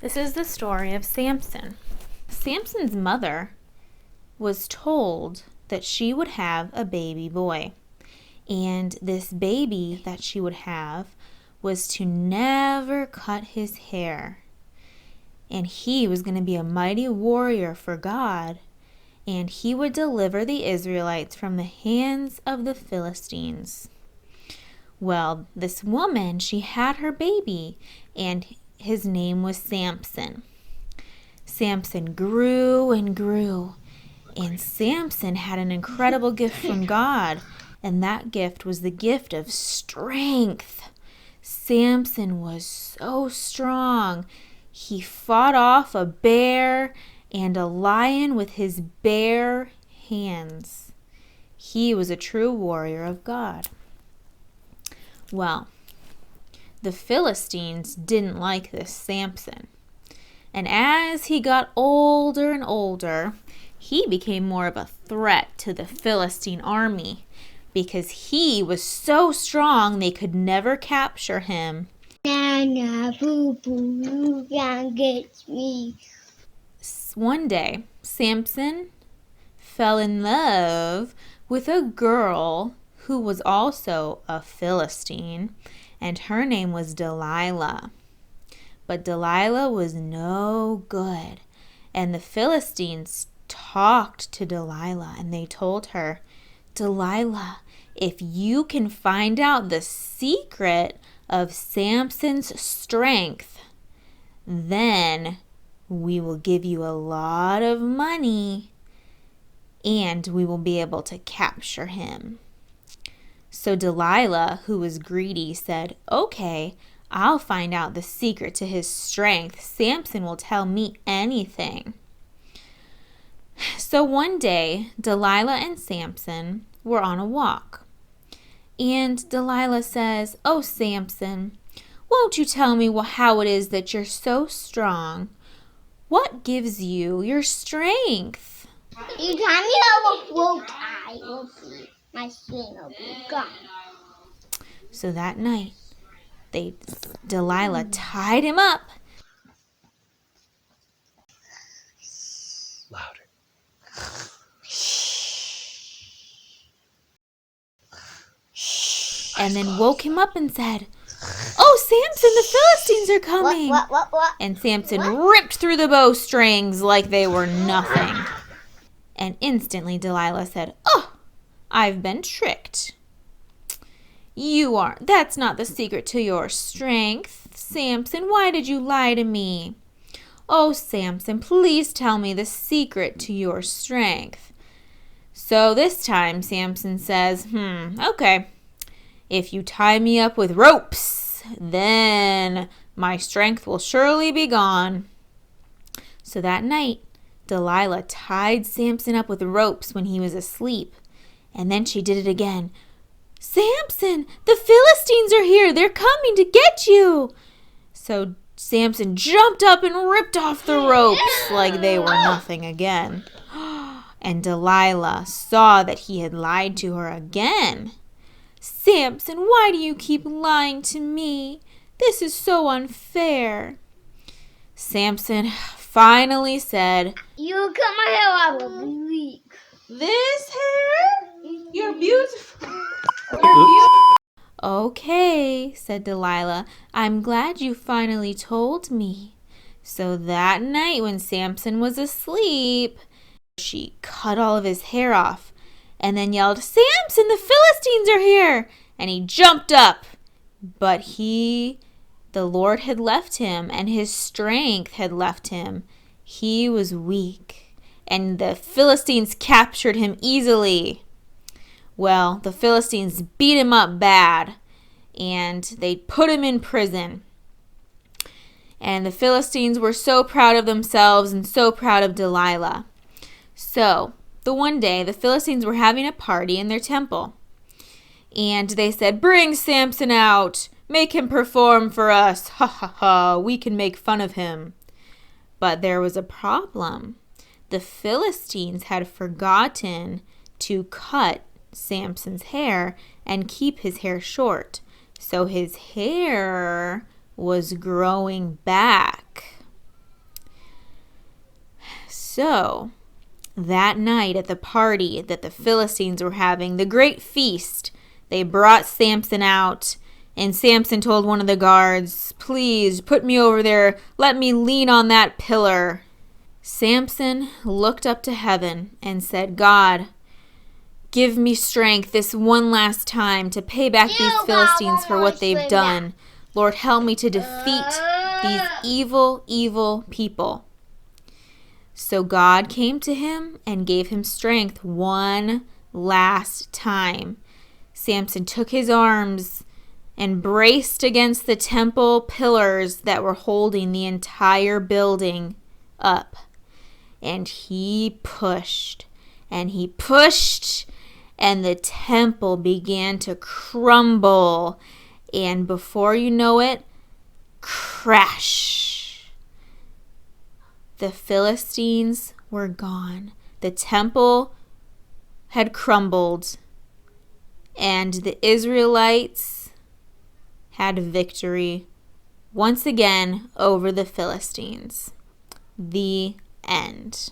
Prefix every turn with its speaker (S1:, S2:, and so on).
S1: This is the story of Samson. Samson's mother was told that she would have a baby boy. And this baby that she would have was to never cut his hair. And he was going to be a mighty warrior for God. And he would deliver the Israelites from the hands of the Philistines. Well, this woman, she had her baby, and his name was Samson. Samson grew and grew, and Samson had an incredible gift from God, and that gift was the gift of strength. Samson was so strong. He fought off a bear and a lion with his bare hands. He was a true warrior of God. Well, the Philistines didn't like this Samson. And as he got older and older, he became more of a threat to the Philistine army because he was so strong they could never capture him.
S2: Nana, boo-boo, you can't get me.
S1: One day, Samson fell in love with a girl who was also a Philistine, and her name was Delilah. But Delilah was no good, and the Philistines talked to Delilah, and they told her, Delilah, if you can find out the secret of Samson's strength, then we will give you a lot of money, and we will be able to capture him. So Delilah, who was greedy, said, okay, I'll find out the secret to his strength. Samson will tell me anything. So one day, Delilah and Samson were on a walk. And Delilah says, oh, Samson, won't you tell me how it is that you're so strong? What gives you your strength?
S2: You tie me up with rope, I will see. My strength will be gone.
S1: So that night, Delilah tied him up.
S3: Louder.
S1: And then woke him up and said, oh, Samson, the Philistines are coming.
S2: What?
S1: And Samson ripped through the bowstrings like they were nothing. And instantly Delilah said, oh, I've been tricked. That's not the secret to your strength. Samson, why did you lie to me? Oh, Samson, please tell me the secret to your strength. So this time Samson says, okay. If you tie me up with ropes, then my strength will surely be gone. So that night, Delilah tied Samson up with ropes when he was asleep. And then she did it again. Samson, the Philistines are here. They're coming to get you. So Samson jumped up and ripped off the ropes like they were nothing again. And Delilah saw that he had lied to her again. Samson, why do you keep lying to me? This is so unfair. Samson finally said,
S2: You cut my hair, I will be weak.
S1: this hair? You're beautiful. Okay, said Delilah. I'm glad you finally told me. So that night when Samson was asleep, she cut all of his hair off and then yelled, Samson, the Philistines are here! And he jumped up. But the Lord had left him and his strength had left him. He was weak and the Philistines captured him easily. Well, the Philistines beat him up bad, and they put him in prison. And the Philistines were so proud of themselves and so proud of Delilah. So, the one day, the Philistines were having a party in their temple. And they said, bring Samson out. Make him perform for us. Ha ha ha, we can make fun of him. But there was a problem. The Philistines had forgotten to cut Samson's hair and keep his hair short. So his hair was growing back. So, that night at the party that the Philistines were having, the great feast, they brought Samson out, and Samson told one of the guards, "Please put me over there. Let me lean on that pillar." Samson looked up to heaven and said, "God, give me strength this one last time to pay back these Philistines for what they've done. Lord, help me to defeat these evil, evil people." So God came to him and gave him strength one last time. Samson took his arms and braced against the temple pillars that were holding the entire building up. And he pushed, and he pushed, and the temple began to crumble. And before you know it, crash! The Philistines were gone. The temple had crumbled, and the Israelites had victory once again over the Philistines. The end.